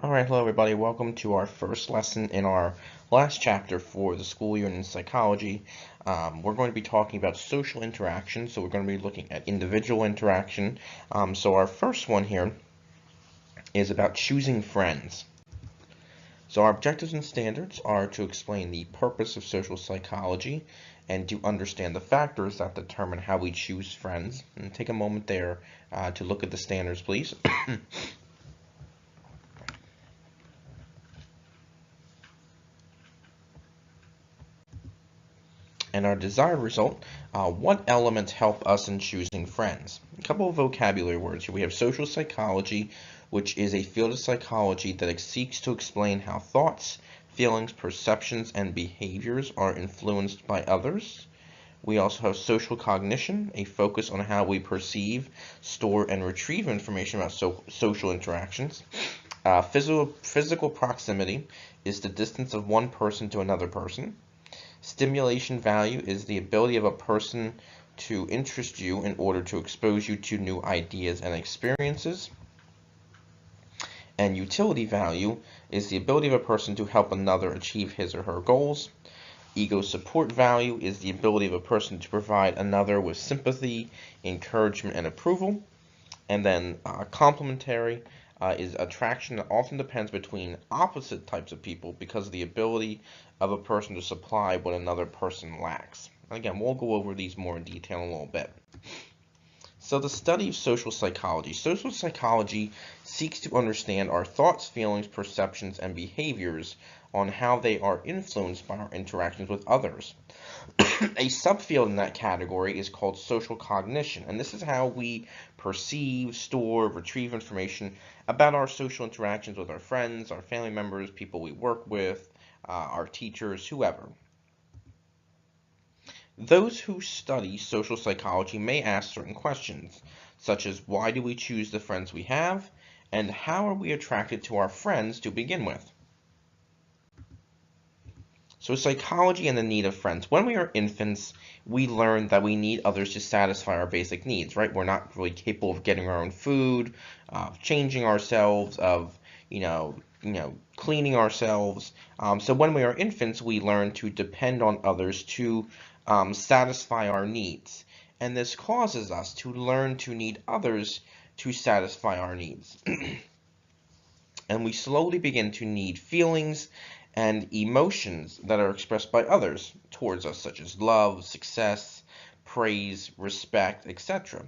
Alright, hello everybody. Welcome to our first lesson in our last chapter for the school year in psychology. We're going to be talking about social interaction, so we're going to be looking at individual interaction. So our first one here is about choosing friends. So our objectives and standards are to explain the purpose of social psychology and to understand the factors that determine how we choose friends. And take a moment there to look at the standards, please. And our desired result, what elements help us in choosing friends? A couple of vocabulary words here. We have social psychology, which is a field of psychology that seeks to explain how thoughts, feelings, perceptions, and behaviors are influenced by others. We also have social cognition, a focus on how we perceive, store, and retrieve information about social interactions. Physical proximity is the distance of one person to another person. Stimulation value is the ability of a person to interest you in order to expose you to new ideas and experiences. And utility value is the ability of a person to help another achieve his or her goals. Ego support value is the ability of a person to provide another with sympathy, encouragement, and approval. And then complementary is attraction that often depends between opposite types of people because of the ability of a person to supply what another person lacks. Again, we'll go over these more in detail in a little bit. So the study of social psychology. Social psychology seeks to understand our thoughts, feelings, perceptions, and behaviors on how they are influenced by our interactions with others. A subfield in that category is called social cognition, and this is how we perceive, store, retrieve information about our social interactions with our friends, our family members, people we work with, our teachers, whoever. Those who study social psychology may ask certain questions, such as why do we choose the friends we have, and how are we attracted to our friends to begin with? So psychology and the need of friends. When we are infants, we learn that we need others to satisfy our basic needs, right? We're not really capable of getting our own food, of changing ourselves, of, cleaning ourselves. So when we are infants, we learn to depend on others to satisfy our needs. And this causes us to learn to need others to satisfy our needs. And we slowly begin to need feelings and emotions that are expressed by others towards us, such as love, success, praise, respect, etc.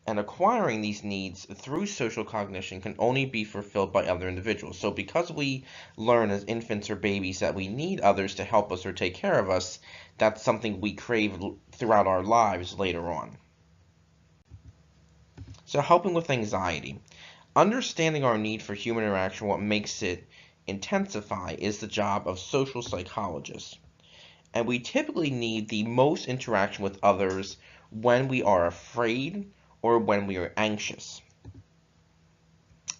And acquiring these needs through social cognition can only be fulfilled by other individuals. So because we learn as infants or babies that we need others to help us or take care of us, that's something we crave throughout our lives later on. So helping with anxiety. Understanding our need for human interaction, what makes it intensify, is the job of social psychologists. And we typically need the most interaction with others when we are afraid or when we are anxious.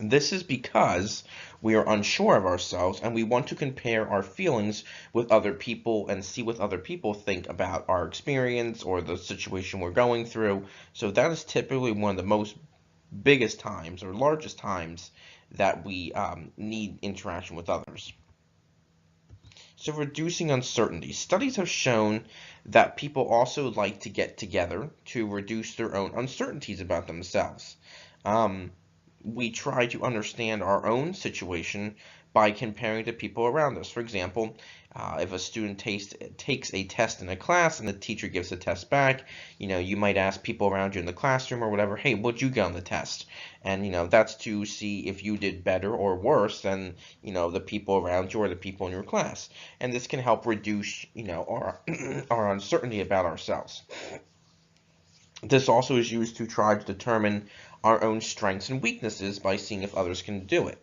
This is because we are unsure of ourselves and we want to compare our feelings with other people and see what other people think about our experience or the situation we're going through. So that is typically one of the most biggest times or largest times that we need interaction with others. So reducing uncertainty. Studies have shown that people also like to get together to reduce their own uncertainties about themselves. We try to understand our own situation by comparing to people around us. For example, if a student takes a test in a class and the teacher gives the test back, you might ask people around you in the classroom or whatever, hey, what'd you get on the test? And, that's to see if you did better or worse than, the people around you or the people in your class. And this can help reduce, our, our uncertainty about ourselves. This also is used to try to determine our own strengths and weaknesses by seeing if others can do it.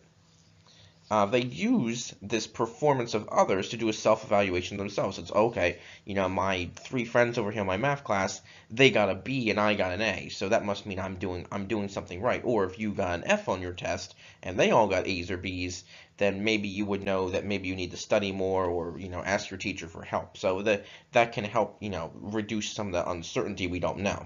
They use this performance of others to do a self-evaluation themselves. It's okay, my three friends over here in my math class, they got a B and I got an A, so that must mean I'm doing something right. Or if you got an F on your test and they all got A's or B's, then maybe you would know that maybe you need to study more or ask your teacher for help. So that can help reduce some of the uncertainty we don't know.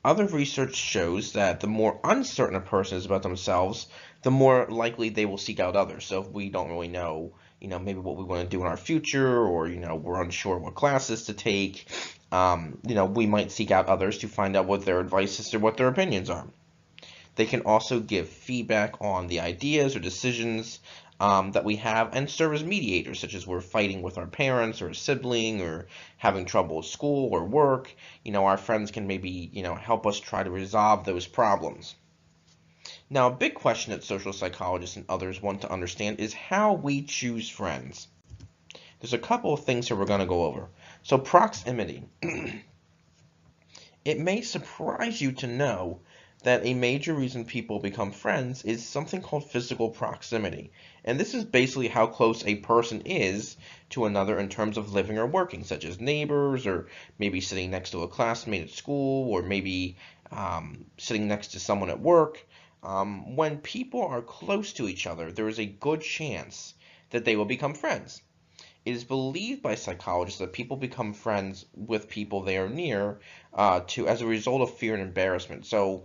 Other research shows that the more uncertain a person is about themselves, the more likely they will seek out others. So if we don't really know, maybe what we want to do in our future, or, we're unsure what classes to take, we might seek out others to find out what their advice is or what their opinions are. They can also give feedback on the ideas or decisions that we have and serve as mediators, such as we're fighting with our parents or a sibling or having trouble at school or work. Our friends can maybe, help us try to resolve those problems. Now, a big question that social psychologists and others want to understand is how we choose friends. There's a couple of things here we're going to go over. So, proximity. It may surprise you to know that a major reason people become friends is something called physical proximity. And this is basically how close a person is to another in terms of living or working, such as neighbors, or maybe sitting next to a classmate at school, or maybe sitting next to someone at work. When people are close to each other, there is a good chance that they will become friends. It is believed by psychologists that people become friends with people they are near to as a result of fear and embarrassment. So,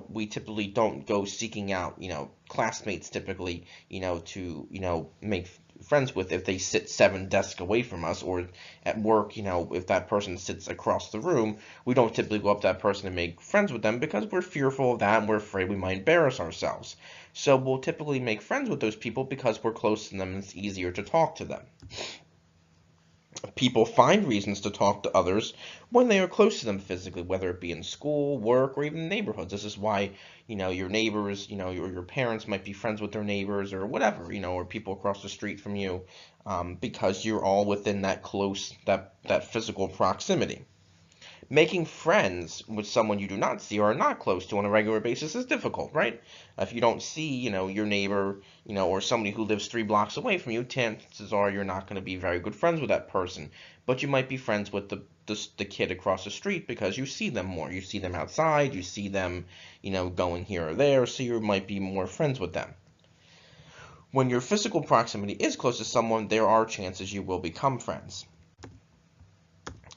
we typically don't go seeking out, classmates typically, to, make friends with if they sit 7 desks away from us, or at work, if that person sits across the room, we don't typically go up to that person and make friends with them because we're fearful of that and we're afraid we might embarrass ourselves. So we'll typically make friends with those people because we're close to them and it's easier to talk to them. People find reasons to talk to others when they are close to them physically, whether it be in school, work, or even neighborhoods. This is why, your neighbors, your parents might be friends with their neighbors or whatever, or people across the street from you, because you're all within that close, that physical proximity. Making friends with someone you do not see or are not close to on a regular basis is difficult, right? If you don't see, your neighbor, or somebody who lives 3 blocks away from you, chances are you're not going to be very good friends with that person. But you might be friends with the kid across the street because you see them more. You see them outside, you see them, going here or there, so you might be more friends with them. When your physical proximity is close to someone, there are chances you will become friends.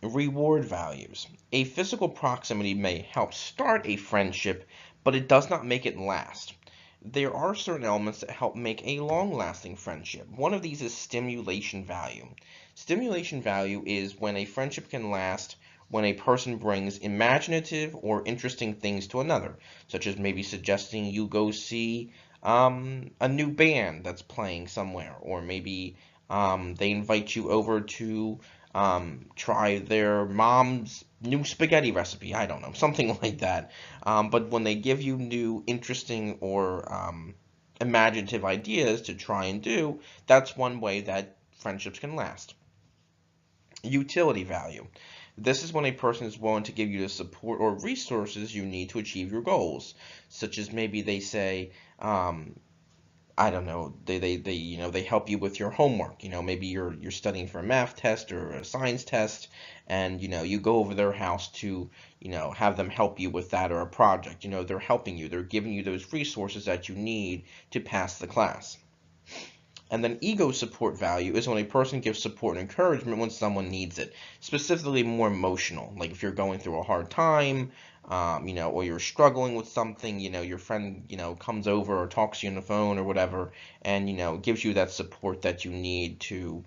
Reward values. A physical proximity may help start a friendship, but it does not make it last. There are certain elements that help make a long-lasting friendship. One of these is stimulation value. Stimulation value is when a friendship can last when a person brings imaginative or interesting things to another, such as maybe suggesting you go see a new band that's playing somewhere, or maybe they invite you over to try their mom's new spaghetti recipe. I don't know, something like that. But when they give you new, interesting, or imaginative ideas to try and do, that's one way that friendships can last. Utility value. This is when a person is willing to give you the support or resources you need to achieve your goals, such as maybe they say, I don't know, they help you with your homework. Maybe you're studying for a math test or a science test, and you go over their house to have them help you with that or a project. They're helping you. They're giving you those resources that you need to pass the class. And then ego support value is when a person gives support and encouragement when someone needs it, specifically more emotional. Like if you're going through a hard time, or you're struggling with something, your friend, comes over or talks to you on the phone or whatever, and gives you that support that you need to,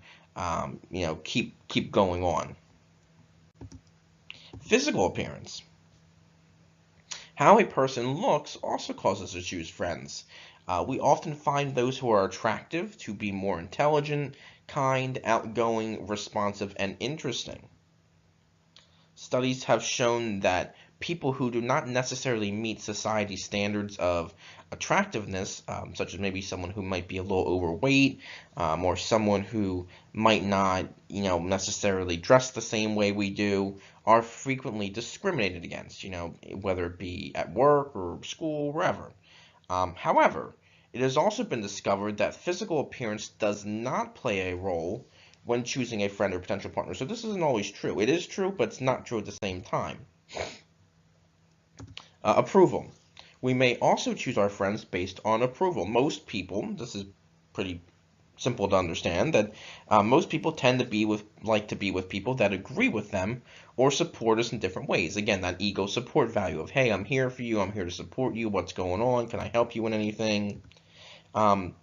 keep going on. Physical appearance. How a person looks also causes us to choose friends. We often find those who are attractive to be more intelligent, kind, outgoing, responsive, and interesting. Studies have shown that people who do not necessarily meet society's standards of attractiveness, such as maybe someone who might be a little overweight, or someone who might not, necessarily dress the same way we do, are frequently discriminated against, whether it be at work or school, wherever. However, it has also been discovered that physical appearance does not play a role when choosing a friend or potential partner. So this isn't always true. It is true, but it's not true at the same time. Approval. We may also choose our friends based on approval. Most people, this is pretty simple to understand that most people tend to like to be with people that agree with them or support us in different ways. Again, that ego support value of, hey, I'm here for you, I'm here to support you, what's going on, can I help you in anything? Um,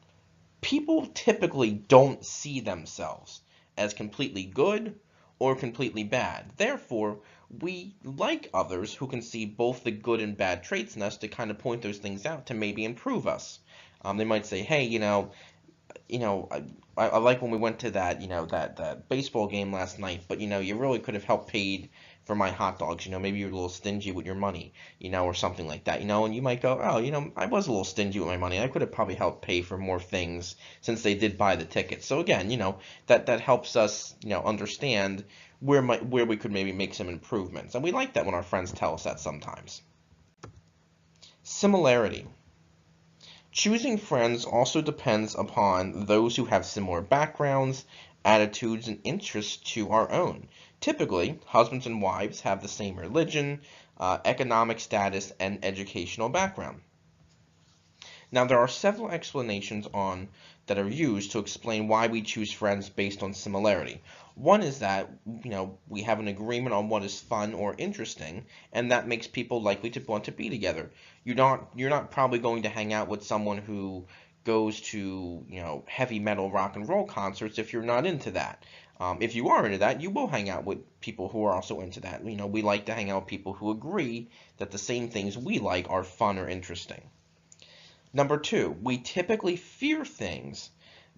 People typically don't see themselves as completely good or completely bad. Therefore, we like others who can see both the good and bad traits in us to kind of point those things out to maybe improve us. They might say, hey, I like when we went to that, that baseball game last night, but you really could have helped paid for my hot dogs. Maybe you're a little stingy with your money, or something like that, and you might go, oh, I was a little stingy with my money. I could have probably helped pay for more things since they did buy the tickets. So again, that helps us, understand where we could maybe make some improvements. And we like that when our friends tell us that sometimes. Similarity. Choosing friends also depends upon those who have similar backgrounds, attitudes, and interests to our own. Typically, husbands and wives have the same religion, economic status, and educational background. Now, there are several explanations on that are used to explain why we choose friends based on similarity. One is that, we have an agreement on what is fun or interesting, and that makes people likely to want to be together. You're not probably going to hang out with someone who goes to, heavy metal rock and roll concerts if you're not into that. If you are into that, you will hang out with people who are also into that. We like to hang out with people who agree that the same things we like are fun or interesting. Number two, we typically fear things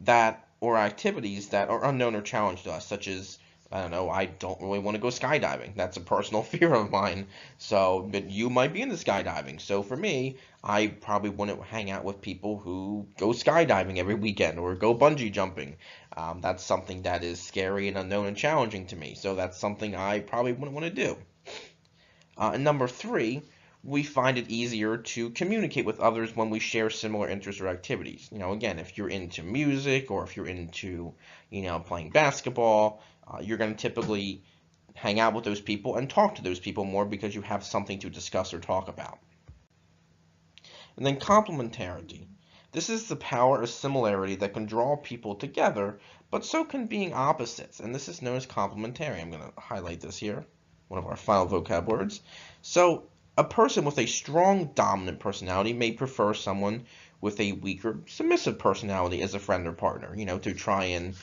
that or activities that are unknown or challenged to us, such as, I don't know, I don't really want to go skydiving. That's a personal fear of mine. So, but you might be into skydiving. So for me, I probably wouldn't hang out with people who go skydiving every weekend or go bungee jumping. That's something that is scary and unknown and challenging to me. So that's something I probably wouldn't want to do. And number three, we find it easier to communicate with others when we share similar interests or activities. Again, if you're into music or if you're into, playing basketball, you're going to typically hang out with those people and talk to those people more because you have something to discuss or talk about. And then complementarity. This is the power of similarity that can draw people together, but so can being opposites, and this is known as complementary. I'm going to highlight this here, one of our final vocab words. So, a person with a strong dominant personality may prefer someone with a weaker submissive personality as a friend or partner, to try and,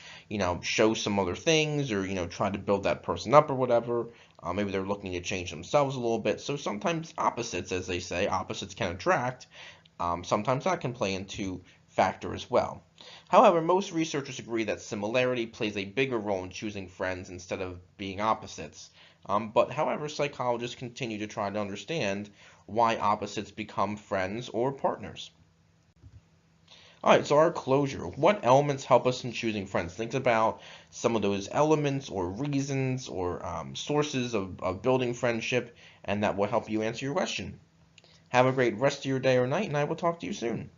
show some other things or, try to build that person up or whatever. Maybe they're looking to change themselves a little bit. So sometimes opposites, as they say, opposites can attract. Sometimes that can play into factor as well. However, most researchers agree that similarity plays a bigger role in choosing friends instead of being opposites. But however, psychologists continue to try to understand why opposites become friends or partners. Alright, so our closure. What elements help us in choosing friends? Think about some of those elements or reasons or sources of building friendship, and that will help you answer your question. Have a great rest of your day or night, and I will talk to you soon.